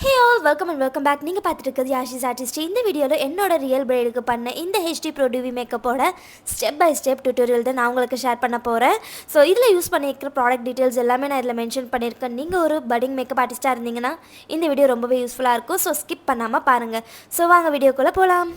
Hey all, welcome and welcome back. நீங்கள் பார்த்துட்டு இருக்கிறது யாஷிஸ் ஆர்டிஸ்ட். இந்த வீடியோவில் என்னோட ரியல் பிரைடுக்கு பண்ண இந்த ஹெச்டி ப்ரோ டிவி மேக்கப்போட ஸ்டெப் பை ஸ்டெப் டியூட்டோரியல் தான் நான் உங்களுக்கு ஷேர் பண்ண போகிறேன். ஸோ இதில் யூஸ் பண்ணியிருக்கிற ப்ராடக்ட் டீட்டெயில்ஸ் எல்லாமே நான் இதில் மென்ஷன் பண்ணியிருக்கேன். நீங்கள் ஒரு பட்டிங் மேக்கப் ஆர்டிஸ்ட்டாக இருந்தீங்கன்னா இந்த வீடியோ ரொம்பவே யூஸ்ஃபுல்லாக இருக்கும். ஸோ ஸ்கிப் பண்ணாமல் பாருங்கள். ஸோ வாங்க வீடியோக்குள்ளே போகலாம்.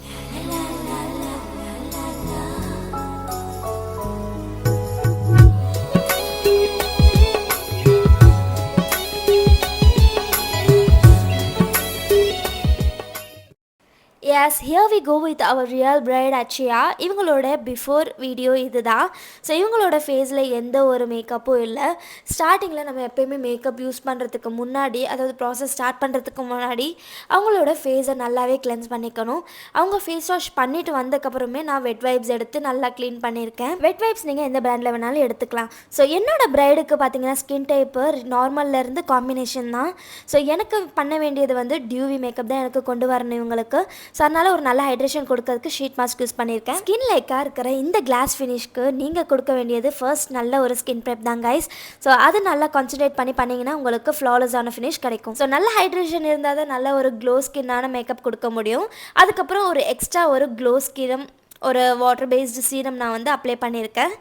Yes, here we go with our real bride Achia. இவங்களோட பிஃபோர் வீடியோ இது தான். ஸோ இவங்களோட ஃபேஸில் எந்த ஒரு மேக்கப்பும் இல்லை. ஸ்டார்டிங்கில் நம்ம எப்போயுமே மேக்கப் யூஸ் பண்ணுறதுக்கு முன்னாடி, அதாவது ப்ராசஸ் ஸ்டார்ட் பண்ணுறதுக்கு முன்னாடி அவங்களோட ஃபேஸை நல்லாவே கிளென்ஸ் பண்ணிக்கணும். அவங்க ஃபேஸ் வாஷ் பண்ணிவிட்டு வந்ததுக்கப்புறமே நான் வெட் வைப்ஸ் எடுத்து நல்லா க்ளீன் பண்ணியிருக்கேன். வெட் வைப்ஸ் நீங்கள் எந்த பிராண்டில் வேணாலும் எடுத்துக்கலாம். ஸோ என்னோட பிரைடுக்கு பார்த்தீங்கன்னா ஸ்கின் டைப்பு நார்மல்லேருந்து காம்பினேஷன் தான். ஸோ எனக்கு பண்ண வேண்டியது வந்து டியூவி மேக்கப் தான் எனக்கு கொண்டு வரணும் இவங்களுக்கு. ஸோ அதனால் ஒரு நல்ல ஹைட்ரேஷன் கொடுக்கறதுக்கு ஷீட் மாஸ்க் யூஸ் பண்ணியிருக்கேன். ஸ்கின் லைக்காக இருக்கிற இந்த கிளாஸ் ஃபினிஷ்க்கு நீங்கள் கொடுக்க வேண்டியது ஃபர்ஸ்ட் நல்ல ஒரு ஸ்கின் ப்ரெப் தான் கைஸ். ஸோ அது நல்லா கான்சன்ட்ரேட் பண்ணிங்கன்னா உங்களுக்கு ஃப்ளாலெஸ்ஸான ஃபினிஷ் கிடைக்கும். ஸோ நல்ல ஹைட்ரேஷன் இருந்தால் தான் நல்ல ஒரு க்ளோ ஸ்கின்னான மேக்கப் கொடுக்க முடியும். அதுக்கப்புறம் ஒரு எக்ஸ்ட்ரா ஒரு க்ளோ ஸ்கின் ஒரு வாட்டர் பேஸ்டு சீரம் நான் வந்து அப்ளை பண்ணியிருக்கேன்.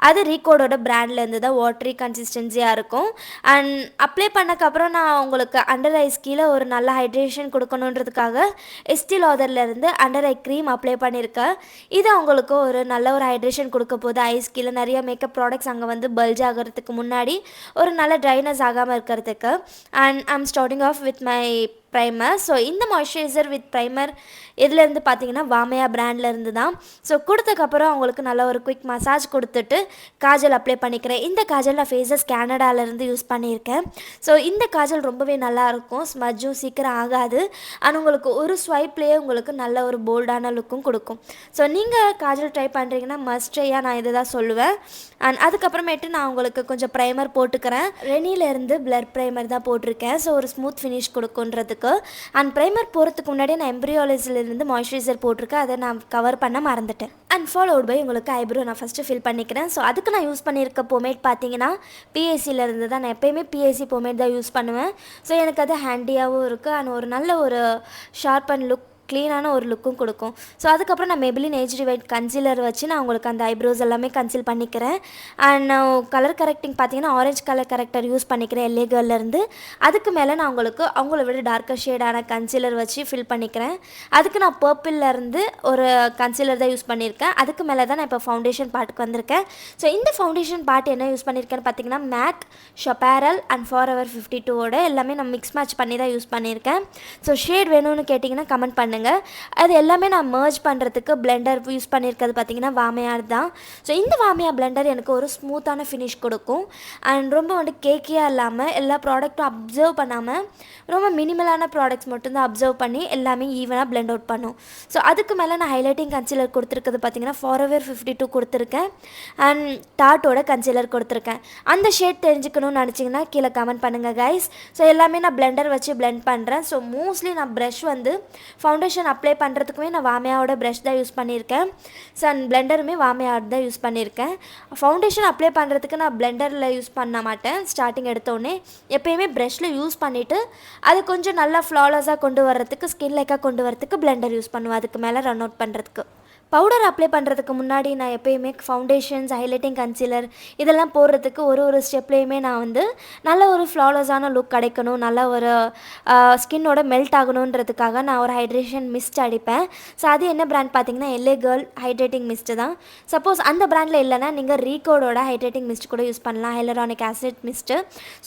அது ரீகோடோட பிராண்ட்லேருந்து தான் வாட்டரி கன்சிஸ்டன்சியாக இருக்கும். அண்ட் அப்ளை பண்ணக்கப்புறம் நான் உங்களுக்கு அண்டர் ஐஸ் கீழே ஒரு நல்ல ஹைட்ரேஷன் கொடுக்கணுன்றதுக்காக எஸ்டி லாதர்லேருந்து அண்டர் ஐ க்ரீம் அப்ளை பண்ணியிருக்கேன். இது அவங்களுக்கு ஒரு நல்ல ஒரு ஹைட்ரேஷன் கொடுக்க போது ஐஸ் கீழே நிறைய மேக்கப் ப்ராடக்ட்ஸ் அங்கே வந்து பல்ஜ் ஆகிறதுக்கு முன்னாடி ஒரு நல்ல ட்ரைனஸ் ஆகாமல் இருக்கிறதுக்கு. And I'm starting off with my primer. So இந்த மாய்ஸ்சரைசர் வித் ப்ரைமர் இதுலேருந்து பார்த்தீங்கன்னா வாமையா பிராண்ட்லேருந்து தான். ஸோ கொடுத்ததுக்கப்புறம் அவங்களுக்கு நல்ல ஒரு குயிக் மசாஜ் கொடுத்துட்டு காஜல் அப்ளை பண்ணிக்கிறேன். இந்த காஜல் நான் ஃபேஸஸ் கேனடாலேருந்து யூஸ் பண்ணியிருக்கேன். ஸோ இந்த காஜல் ரொம்பவே நல்லாயிருக்கும், ஸ்மஜ்ஜும் சீக்கிரம் ஆகாது. அண்ட் உங்களுக்கு ஒரு ஸ்வைப்லேயே உங்களுக்கு நல்ல ஒரு போல்டான லுக்கும் கொடுக்கும். ஸோ நீங்கள் காஜல் ட்ரை பண்ணுறீங்கன்னா மஸ்ட் ட்ரையாக நான் இதை தான் சொல்லுவேன். அண்ட் அதுக்கப்புறமேட்டு நான் உங்களுக்கு கொஞ்சம் ப்ரைமர் போட்டுக்கிறேன். ரெனிலேருந்து பிளர் ப்ரைமர் தான் போட்டிருக்கேன். ஸோ ஒரு ஸ்மூத் ஃபினிஷ் கொடுக்குன்றதுக்கு. அண்ட் ப்ரைமர் போகிறதுக்கு முன்னாடியே நான் எம்ப்ரியாலஜிலேருந்து மாய்ஸ்சரைசர் போட்டிருக்கேன். அதை நான் கவர் பண்ண மறந்துட்டேன். அண்ட் ஃபாலோட் பை உங்களுக்கு ஐப்ரோ நான் ஃபஸ்ட்டு ஃபில் பண்ணிக்கிறேன். ஸோ அதுக்கு நான் யூஸ் பண்ணியிருக்க பொமேட் பார்த்தீங்கன்னா பிஎஸ்சியிலேருந்து தான். நான் எப்போயுமே பிஎஸ்சி பொமேட் தான் யூஸ் பண்ணுவேன். ஸோ எனக்கு அது ஹேண்டியாகவும் இருக்குது. அண்ட் ஒரு நல்ல ஒரு ஷார்ப் அண்ட் லுக் க்ளீனான ஒரு லுக்கும் கொடுக்கும். ஸோ அதுக்கப்புறம் நான் மேபிலின் ஏஜ்டி ஒயிட் கன்சீலர் வச்சு நான் உங்களுக்கு அந்த ஐப்ரோஸ் எல்லாமே கன்சீல் பண்ணிக்கிறேன். அண்ட் நான் கலர் கரெக்டிங் பார்த்தீங்கன்னா ஆரஞ்ச் கலர் கரெக்டர் யூஸ் பண்ணிக்கிறேன் எல்ஏ கேர்லேருந்து. அதுக்கு மேலே நான் உங்களுக்கு அவங்கள விட டார்க்கர் ஷேடான கன்சீலர் வச்சு ஃபில் பண்ணிக்கிறேன். அதுக்கு நான் பர்பிள்லேருந்து ஒரு கன்சீலர் தான் யூஸ் பண்ணியிருக்கேன். அதுக்கு மேலே தான் நான் இப்போ ஃபவுண்டேஷன் பார்ட்டுக்கு வந்திருக்கேன். ஸோ இந்த ஃபவுண்டேஷன் பார்ட் என்ன யூஸ் பண்ணியிருக்கேன்னு பார்த்தீங்கன்னா மேக் ஷொப்பேரல் அண்ட் ஃபாரெவர் 52ஓட எல்லாமே நான் மிக்ஸ் மேட்ச் பண்ணி தான் யூஸ் பண்ணியிருக்கேன். ஸோ ஷேட் வேணும்னு கேட்டிங்கன்னா கமெண்ட் பண்ணுங்கள். அது எல்லாமே நான் மர்ஜ் பண்ணுறதுக்கு பிளெண்டர் யூஸ் பண்ணியிருக்கிறது பார்த்தீங்கன்னா வாமையார் தான். ஸோ இந்த வாமையா பிளெண்டர் எனக்கு ஒரு ஸ்மூத்தான ஃபினிஷ் கொடுக்கும். அண்ட் ரொம்ப வந்து கேக்கியாக இல்லாமல் எல்லா ப்ராடக்ட்டும் அப்சர்வ் பண்ணாமல் ரொம்ப மினிமலான ப்ராடக்ட்ஸ் மட்டும்தான் அப்சர்வ் பண்ணி எல்லாமே ஈவனாக பிளெண்ட் அவுட் பண்ணும். ஸோ அதுக்கு மேலே நான் ஹைலைட்டிங் கன்சீலர் கொடுத்துருக்கிறது பார்த்தீங்கன்னா ஃபாரெவர் 52 கொடுத்துருக்கேன். அண்ட் டாட்டோட கன்சீலர் கொடுத்துருக்கேன். அந்த ஷேட் தெரிஞ்சுக்கணும்னு நினச்சிங்கன்னா கீழே கமெண்ட் பண்ணுங்கள் கைஸ். ஸோ எல்லாமே நான் பிளெண்டர் வச்சு பிளெண்ட் பண்ணுறேன். ஸோ மோஸ்ட்லி நான் ப்ரஷ் வந்து ஃபவுண்டேஷன் அப்ளை பண்ணுறதுக்குமே நான் வாமையாவோட ப்ரஷ் தான் யூஸ் பண்ணியிருக்கேன். ஸோ அண்ட் பிளெண்டருமே வாமையாவோட தான் யூஸ் பண்ணியிருக்கேன். ஃபவுண்டேஷன் அப்ளை பண்ணுறதுக்கு நான் பிளெண்டரில் யூஸ் பண்ண மாட்டேன். ஸ்டார்டிங் எடுத்தோடனே எப்போயுமே ப்ரஷில் யூஸ் பண்ணிவிட்டு அது கொஞ்சம் நல்லா ஃப்ளாலஸாக கொண்டு வரதுக்கு, ஸ்கின் லைக்காக கொண்டு வரதுக்கு பிளெண்டர் யூஸ் பண்ணுவேன். அதுக்கு மேலே ரன் அவுட் பண்ணுறதுக்கு. பவுடர் அப்ளை பண்ணுறதுக்கு முன்னாடி நான் எப்போயுமே ஃபவுண்டேஷன்ஸ், ஹைலைட்டிங் கன்சீலர் இதெல்லாம் போடுறதுக்கு ஒரு ஸ்டெப்லேயுமே நான் வந்து நல்ல ஒரு ஃப்ளாலஸான லுக் கிடைக்கணும், நல்ல ஒரு ஸ்கின்னோட மெல்ட் ஆகணுன்றதுக்காக நான் ஒரு ஹைட்ரேஷன் மிஸ்ட் அடிப்பேன். ஸோ அது என்ன பிராண்ட் பார்த்தீங்கன்னா எல்ஏ கேர்ள் ஹைட்ரேட்டிங் மிஸ்ட்டு தான். சப்போஸ் அந்த பிராண்டில் இல்லைனா நீங்கள் ரீகோடோட ஹைட்ரேட்டிங் மிஸ்ட் கூட யூஸ் பண்ணலாம், ஹைலரானிக் ஆசிட் மிஸ்ட்டு.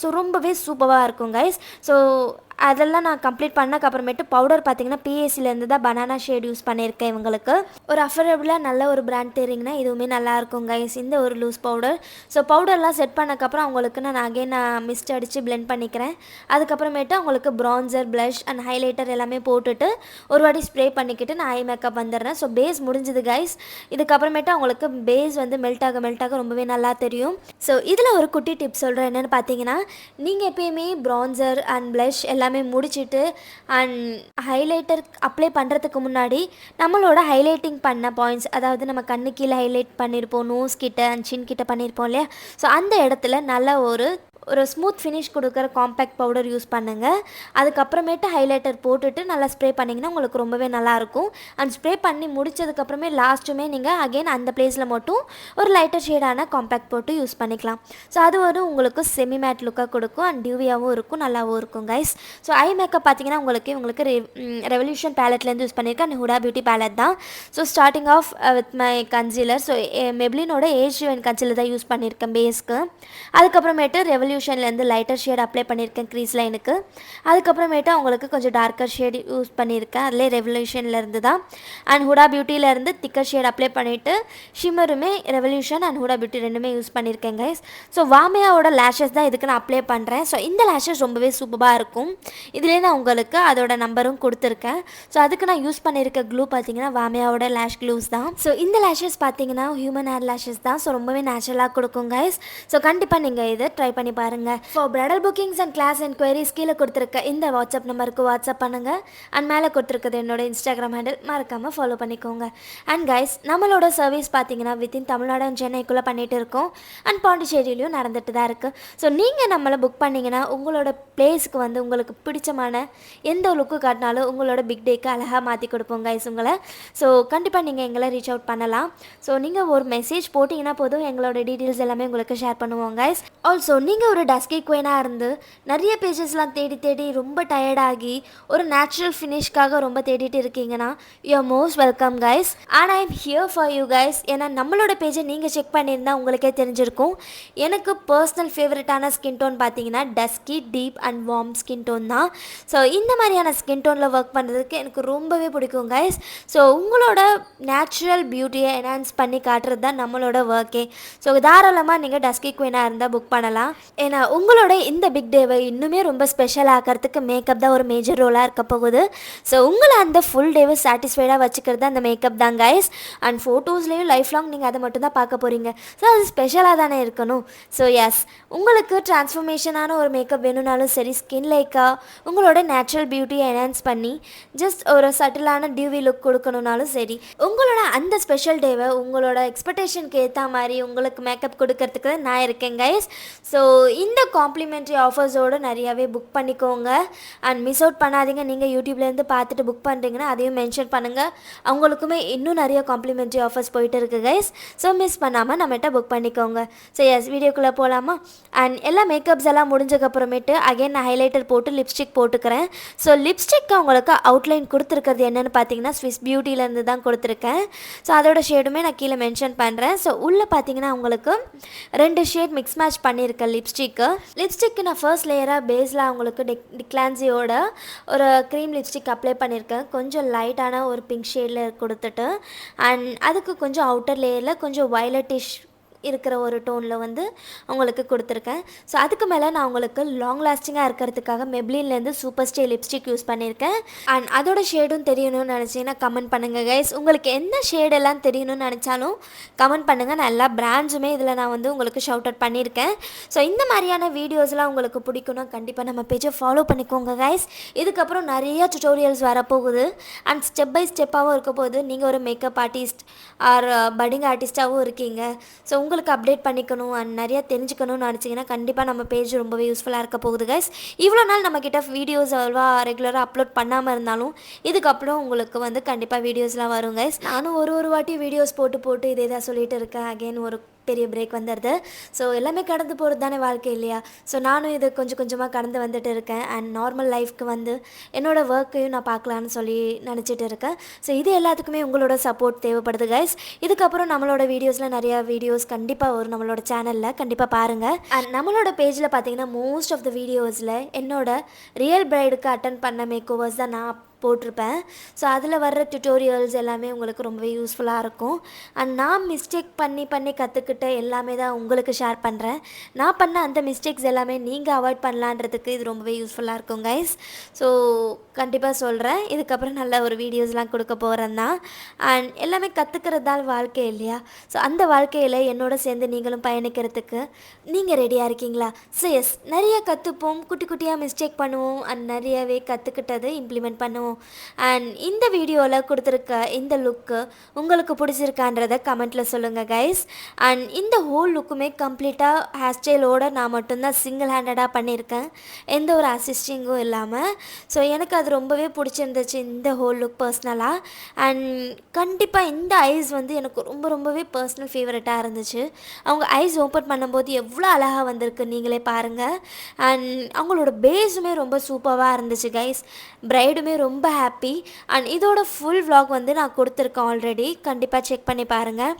ஸோ ரொம்பவே சூப்பராக இருக்கும் கைஸ். ஸோ அதெல்லாம் நான் கம்ப்ளீட் பண்ணக்கப்புறமேட்டு பவுடர் பார்த்தீங்கன்னா பிஎஸ்சிலேருந்து தான் பனானா ஷேட் யூஸ் பண்ணியிருக்கேன். இவங்களுக்கு ஒரு அஃபோர்டபுளாக நல்ல ஒரு பிராண்ட் தெரியுங்கன்னா இதுவுமே நல்லாயிருக்கும் கைஸ், இந்த ஒரு லூஸ் பவுடர். ஸோ பவுடர்லாம் செட் பண்ணக்கப்புறம் அவங்களுக்கு நான் மிஸ்ட் அடித்து பிளெண்ட் பண்ணிக்கிறேன். அதுக்கப்புறமேட்டு அவங்களுக்கு ப்ரான்சர், ப்ளஷ் அண்ட் ஹைலைட்டர் எல்லாமே போட்டுட்டு ஒரு வாட்டி ஸ்ப்ரே பண்ணிக்கிட்டு நான் ஐ மேக்கப் வந்துடுறேன். ஸோ பேஸ் முடிஞ்சுது கைஸ். இதுக்கப்புறமேட்டு அவங்களுக்கு பேஸ் வந்து மெல்ட் ஆக ரொம்பவே நல்லா தெரியும். ஸோ இதில் ஒரு குட்டி டிப்ஸ் சொல்கிறேன். என்னென்னு பார்த்தீங்கன்னா நீங்கள் எப்பயுமே ப்ரான்சர் அண்ட் ப்ளஷ் எல்லாமே முடிச்சுட்டு அண்ட் ஹைலைட்டர் அப்ளை பண்ணுறதுக்கு முன்னாடி நம்மளோட ஹைலைட்டிங் பண்ண பாயிண்ட்ஸ், அதாவது நம்ம கண்ணு கீழே ஹைலைட் பண்ணியிருப்போம், நோஸ் கிட்ட அண்ட் சின் கிட்ட பண்ணியிருப்போம் இல்லையா. ஸோ அந்த இடத்துல நல்ல ஒரு ஒரு ஸ்மூத் ஃபினிஷ் கொடுக்குற காம்பேக்ட் பவுடர் யூஸ் பண்ணுங்கள். அதுக்கப்புறமேட்டு ஹைலைட்டர் போட்டுட்டு நல்லா ஸ்ப்ரே பண்ணிங்கன்னா உங்களுக்கு ரொம்பவே நல்லாயிருக்கும். அண்ட் ஸ்ப்ரே பண்ணி முடிச்சதுக்கப்புறமே லாஸ்ட்டுமே நீங்கள் அகெயின் அந்த பிளேஸில் மட்டும் ஒரு லைட்டர் ஷேடான காம்பேக்ட் போட்டு யூஸ் பண்ணிக்கலாம். ஸோ அது ஒரு உங்களுக்கு செமி மேட் லுக்காக கொடுக்கும் அண்ட் டியூவியாகவும் இருக்கும், நல்லாவும் இருக்கும் கைஸ். ஸோ ஐ மேக்கப் பார்த்தீங்கன்னா உங்களுக்கு ரெவல்யூஷன் பேலட்லேருந்து யூஸ் பண்ணியிருக்கேன். அண்ட் ஹுடா பியூட்டி பேலட் தான். So starting off with my concealer. So மெப்ளினோட ஏஜ் கன்சீலர் தான் யூஸ் பண்ணியிருக்கேன் பேஸ்க்கு. அதுக்கப்புறமேட்டு ரெவல்யூஷன்லேருந்து லைட்டர் ஷேட் அப்ளை பண்ணியிருக்கேன் க்ரீஸ் லைனுக்கு. அதுக்கப்புறமேட்டு அவங்களுக்கு கொஞ்சம் டார்க்கர் ஷேட் யூஸ் பண்ணியிருக்கேன், அதிலே ரெவல்யூஷன்லேருந்து தான். அண்ட் ஹுடா பியூட்டியிலேருந்து திக்கர் ஷேட் அப்ளை பண்ணிவிட்டு ஷிம்மருமே ரெவல்யூஷன் அண்ட் ஹுடா பியூட்டி ரெண்டுமே யூஸ் பண்ணியிருக்கேன் கைஸ். ஸோ வாமியாவோட லேஷஸ் தான் இதுக்கு நான் அப்ளை பண்ணுறேன். ஸோ இந்த லேஷஸ் ரொம்பவே சூப்பராக இருக்கும். இதிலே நான் உங்களுக்கு அதோட நம்பரும் கொடுத்துருக்கேன். ஸோ அதுக்கு நான் யூஸ் பண்ணியிருக்க க்ளூ பார்த்தீங்கன்னா வாமியாவோட லேஷ் க்ளூஸ் தான். ஸோ இந்த லேஷஸ் பார்த்தீங்கன்னா ஹியூமன் ஹேர் லேஷஸ் தான். ஸோ ரொம்பவே நேச்சுரலாக கொடுக்கும் கைஸ். ஸோ கண்டிப்பாக நீங்கள் இதை ட்ரை பண்ணி பாருங்கள். For bridal bookings and class enquiries கீழே கொடுத்துருக்க இந்த வாட்ஸ்அப் நம்பருக்கு வாட்ஸ்அப் பண்ணுங்கள். அண்ட் மேலே கொடுத்துருக்கிறது என்னோட இன்ஸ்டாகிராம் ஹேண்டில், மறக்காமல் ஃபாலோ பண்ணிக்கோங்க. அண்ட் கைஸ், நம்மளோட சர்வீஸ் பார்த்தீங்கன்னா வித்தின் தமிழ்நாடு அண்ட் சென்னைக்குள்ளே பண்ணிகிட்டு இருக்கோம். அண்ட் பாண்டிச்சேரியிலையும் நடந்துட்டு தான் இருக்குது. ஸோ நீங்கள் நம்மளை புக் பண்ணிங்கன்னா உங்களோட பிளேஸுக்கு வந்து உங்களுக்கு பிடிச்சமான எந்த லுக்கு காட்டினாலும் உங்களோட பிக் டேக்கு அழகாக மாற்றி கொடுப்போம் கைஸ் உங்களை. ஸோ கண்டிப்பாக நீங்கள் எங்களை ரீச் அவுட் பண்ணலாம். ஸோ நீங்கள் ஒரு மெசேஜ் போட்டிங்கன்னா போதும், எங்களோட டீட்டெயில்ஸ் எல்லாமே உங்களுக்கு ஷேர் பண்ணுவோம் கைஸ். ஆல்சோ நீங்கள் ஒரு டஸ்கி குயினாக இருந்து நிறைய பேஜஸ்லாம் தேடி தேடி ரொம்ப டயர்டாகி ஒரு நேச்சுரல் ஃபினிஷ்காக ரொம்ப தேடிட்டு இருக்கீங்கன்னா you are most welcome guys. And I am here for you guys. ஏன்னா நம்மளோட பேஜை நீங்கள் செக் பண்ணியிருந்தால் உங்களுக்கே தெரிஞ்சிருக்கும். எனக்கு பர்சனல் ஃபேவரட்டான ஸ்கின் டோன் பார்த்தீங்கன்னா dusky, deep and warm skin tone தான். ஸோ இந்த மாதிரியான ஸ்கின் டோனில் ஒர்க் பண்ணுறதுக்கு எனக்கு ரொம்பவே பிடிக்கும் கைஸ். ஸோ உங்களோட நேச்சுரல் பியூட்டியை என்ஹான்ஸ் பண்ணி காட்டுறது தான் நம்மளோட ஒர்க்கே. ஸோ தாராளமாக நீங்கள் டஸ்கி குயினாக இருந்தால் புக் பண்ணலாம். ஏன்னா உங்களோட இந்த பிக் டேவை இன்னுமே ரொம்ப ஸ்பெஷல் ஆக்கிறதுக்கு மேக்கப் தான் ஒரு மேஜர் ரோலாக இருக்க போகுது. ஸோ உங்களை அந்த ஃபுல் டேவை சாட்டிஸ்ஃபைடாக வச்சுக்கிறது அந்த மேக்கப் தான் கைஸ். அண்ட் ஃபோட்டோஸ்லேயும் லைஃப் லாங் நீங்கள் அதை மட்டும் தான் பார்க்க போகிறீங்க. ஸோ அது ஸ்பெஷலாக தானே இருக்கணும். ஸோ எஸ், உங்களுக்கு ட்ரான்ஸ்ஃபர்மேஷனான ஒரு மேக்கப் வேணும்னாலும் சரி, ஸ்கின் லைக்காக உங்களோட நேச்சுரல் பியூட்டியை என்ஹான்ஸ் பண்ணி ஜஸ்ட் ஒரு சட்டிலான டியூவி லுக் கொடுக்கணுன்னாலும் சரி, உங்களோட அந்த ஸ்பெஷல் டேவை உங்களோட எக்ஸ்பெக்டேஷனுக்கு ஏற்ற மாதிரி உங்களுக்கு மேக்கப் கொடுக்கறதுக்கு தான் நான் இருக்கேன் கைஸ். ஸோ இந்த காம்ப்ளிமெண்ட்ரி ஆஃபர்ஸோடு நிறையாவே புக் பண்ணிக்கோங்க. அண்ட் மிஸ் அவுட் பண்ணாதீங்க. நீங்கள் யூடியூப்லேருந்து பார்த்துட்டு புக் பண்ணுறீங்கன்னா அதையும் மென்ஷன் பண்ணுங்கள். அவங்களுக்குமே இன்னும் நிறைய காம்ப்ளிமெண்ட்ரி ஆஃபர்ஸ் போயிட்டு இருக்குது கைஸ். ஸோ மிஸ் பண்ணாமல் நம்மகிட்ட புக் பண்ணிக்கோங்க. ஸோ எஸ், வீடியோக்குள்ளே போகலாமா? அண்ட் எல்லா மேக்கப்ஸ் எல்லாம் முடிஞ்சக்கப்புறமேட்டு அகைன் நான் ஹைலைட்டர் போட்டு லிப்ஸ்டிக் போட்டுக்கிறேன். ஸோ லிப்ஸ்டிக் உங்களுக்கு அவுட்லைன் கொடுத்துருக்கிறது என்னென்னு பார்த்தீங்கன்னா ஸ்விஸ் பியூட்டிலேருந்து தான் கொடுத்துருக்கேன். ஸோ அதோட ஷேடுமே நான் கீழே மென்ஷன் பண்ணுறேன். ஸோ உள்ளே பார்த்தீங்கன்னா உங்களுக்கு 2 ஷேட் மிக்ஸ் மேட்ச் பண்ணியிருக்கேன் லிப்ஸ்டிக்கு நான் ஃபர்ஸ்ட் லேயராக பேஸில் அவங்களுக்கு டிக்லான்சியோட ஒரு க்ரீம் லிப்ஸ்டிக் அப்ளை பண்ணியிருக்கேன். கொஞ்சம் லைட்டான ஒரு பிங்க் ஷேடில் கொடுத்துட்டு, அண்ட் அதுக்கு கொஞ்சம் அவுட்டர் லேயரில் கொஞ்சம் வயலட்டிஷ் இருக்கிற ஒரு டோனில் வந்து உங்களுக்கு கொடுத்துருக்கேன். ஸோ அதுக்கு மேலே நான் உங்களுக்கு லாங் லாஸ்டிங்காக இருக்கிறதுக்காக மெப்ளின்லேருந்து சூப்பர் ஸ்டே லிப்ஸ்டிக் யூஸ் பண்ணியிருக்கேன். அண்ட் அதோட ஷேடும் தெரியணும்னு நினச்சிங்கன்னா கமெண்ட் பண்ணுங்கள் கைஸ். உங்களுக்கு எந்த ஷேடெல்லாம் தெரியணும்னு நினச்சாலும் கமெண்ட் பண்ணுங்கள். நான் எல்லா பிராண்ட்ஸுமே இதில் நான் வந்து உங்களுக்கு ஷவுட் அவுட் பண்ணியிருக்கேன். ஸோ இந்த மாதிரியான வீடியோஸ்லாம் உங்களுக்கு பிடிக்கும்னா கண்டிப்பாக நம்ம பேஜை ஃபாலோ பண்ணிக்கோங்க கைஸ். இதுக்கப்புறம் நிறைய டுட்டோரியல்ஸ் வரப்போகுது. அண்ட் ஸ்டெப் பை ஸ்டெப்பாகவும் இருக்க போகுது. நீங்கள் ஒரு மேக்கப் ஆர்டிஸ்ட் ஆர் பட்டிங் ஆர்டிஸ்ட்டாகவும் இருக்கீங்க. ஸோ உங்களுக்கு அப்டேட் பண்ணிக்கணும் அண்ட் நிறையா தெரிஞ்சுக்கணும்னு நினச்சிங்கன்னா கண்டிப்பாக நம்ம பேஜ் ரொம்பவே யூஸ்ஃபுல்லாக இருக்க போகுது கைஸ். இவ்வளோ நாள் நம்மக்கிட்ட வீடியோஸ் அவ்வளோவா ரெகுலராக அப்லோட் பண்ணாமல் இருந்தாலும் இதுக்கப்புறம் உங்களுக்கு வந்து கண்டிப்பாக வீடியோஸ்லாம் வரும் கைஸ். நானும் ஒரு வாட்டி வீடியோஸ் போட்டு இதே தான் சொல்லிகிட்டு இருக்கேன். அகெயின் ஒரு பெரிய பிரேக் வந்துடுது. ஸோ எல்லாமே கடந்து போகிறது தானே வாழ்க்கை இல்லையா? ஸோ நானும் இது கொஞ்சம் கொஞ்சமாக கடந்து வந்துட்டு இருக்கேன். அண்ட் நார்மல் லைஃப்க்கு வந்து என்னோடய ஒர்க்கையும் நான் பார்க்கலான்னு சொல்லி நினச்சிட்டு இருக்கேன். ஸோ இது எல்லாத்துக்குமே உங்களோட சப்போர்ட் தேவைப்படுது கைஸ். இதுக்கப்புறம் நம்மளோட வீடியோஸில் நிறையா வீடியோஸ் கண்டிப்பாக வரும் நம்மளோட சேனலில், கண்டிப்பாக பாருங்கள். அண்ட் நம்மளோட பேஜில் பார்த்தீங்கன்னா மோஸ்ட் ஆஃப் த வீடியோஸில் என்னோட ரியல் பிரைடுக்கு அட்டன் பண்ண மேக்கோவர்ஸ் தான் நான் போட்டிருப்பேன். ஸோ அதில் வர்ற டியூட்டோரியல்ஸ் எல்லாமே உங்களுக்கு ரொம்பவே யூஸ்ஃபுல்லாக இருக்கும். அண்ட் நான் மிஸ்டேக் பண்ணி கற்றுக்கிட்ட எல்லாமே தான் உங்களுக்கு ஷேர் பண்ணுறேன். நான் பண்ண அந்த மிஸ்டேக்ஸ் எல்லாமே நீங்கள் அவாய்ட் பண்ணலான்றதுக்கு இது ரொம்பவே யூஸ்ஃபுல்லாக இருக்கும் கைஸ். ஸோ கண்டிப்பாக சொல்கிறேன், இதுக்கப்புறம் நல்ல ஒரு வீடியோஸ்லாம் கொடுக்க போகிறேன் தான். அண்ட் எல்லாமே கற்றுக்கிறது தான் வாழ்க்கை இல்லையா? ஸோ அந்த வாழ்க்கையில் என்னோட சேர்ந்து நீங்களும் பயணிக்கிறதுக்கு நீங்கள் ரெடியாக இருக்கீங்களா? ஸோ எஸ், நிறைய கற்றுப்போம், குட்டி குட்டியாக மிஸ்டேக் பண்ணுவோம் அண்ட் நிறையவே கற்றுக்கிட்டது இம்ப்ளிமெண்ட் பண்ணுவோம். இருக்கும். அண்ட் இந்த வீடியோவில் கொடுத்துருக்க இந்த லுக்கு உங்களுக்கு பிடிச்சிருக்கான்றதை கமெண்ட்டில் சொல்லுங்கள் கைஸ். அண்ட் இந்த ஹோல் லுக்குமே கம்ப்ளீட்டாக ஹேர் ஸ்டைலோடு நான் மட்டும்தான் சிங்கிள் ஹேண்டடாக பண்ணியிருக்கேன், எந்த ஒரு அசிஸ்டிங்கும் இல்லாமல். ஸோ எனக்கு அது ரொம்பவே பிடிச்சிருந்துச்சு இந்த ஹோல் லுக் பர்சனலாக. அண்ட் கண்டிப்பாக இந்த ஐஸ் வந்து எனக்கு ரொம்பவே பர்சனல் ஃபேவரட்டாக இருந்துச்சு. அவங்க ஐஸ் ஓப்பன் பண்ணும்போது எவ்வளோ அழகாக வந்திருக்கு நீங்களே பாருங்கள். அண்ட் அவங்களோட பேஸுமே ரொம்ப சூப்பராக இருந்துச்சு கைஸ். பிரைடுமே ரொம்ப ஹாப்பி. அண்ட் இதோட ஃபுல் vlog வந்து நான் கொடுத்துருக்கேன் ஆல்ரெடி, கண்டிப்பாக செக் பண்ணி பாருங்கள்.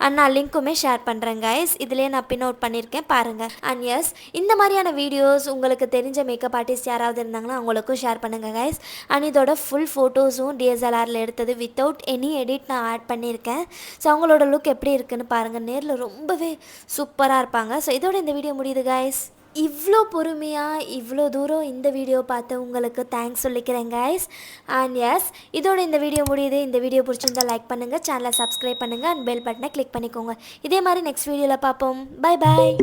அண்ட் நான் லிங்க்குமே ஷேர் பண்ணுறேன் கைஸ், இதிலே நான் பின் அவுட் பண்ணியிருக்கேன் பாருங்கள். அண்ட் எஸ், இந்த மாதிரியான வீடியோஸ் உங்களுக்கு தெரிஞ்ச மேக்கப் ஆர்டிஸ்ட் யாராவது இருந்தாங்கன்னா அவங்களுக்கும் ஷேர் பண்ணுங்கள் கைஸ். அண்ட் இதோட ஃபுல் ஃபோட்டோஸும் டிஎஸ்எல்ஆரில் எடுத்தது வித்தவுட் எனி எடிட் நான் ஆட் பண்ணியிருக்கேன். ஸோ அவங்களோட லுக் எப்படி இருக்குன்னு பாருங்கள், நேரில் ரொம்பவே சூப்பராக இருப்பாங்க. ஸோ இதோட இந்த வீடியோ முடியுது கைஸ். இவ்வளோ பொறுமையாக இவ்வளோ தூரம் இந்த வீடியோ பார்த்து உங்களுக்கு தேங்க்ஸ் சொல்லிக்கிறேன் கைஸ். அண்ட் எஸ், இதோட இந்த வீடியோ முடியுது. இந்த வீடியோ பிடிச்சிருந்தால் லைக் பண்ணுங்கள், சேனலை சப்ஸ்கிரைப் பண்ணுங்கள், அண்ட் பெல் பட்டனை கிளிக் பண்ணிக்கோங்க. இதே மாதிரி நெக்ஸ்ட் வீடியோவில் பார்ப்போம். Bye bye.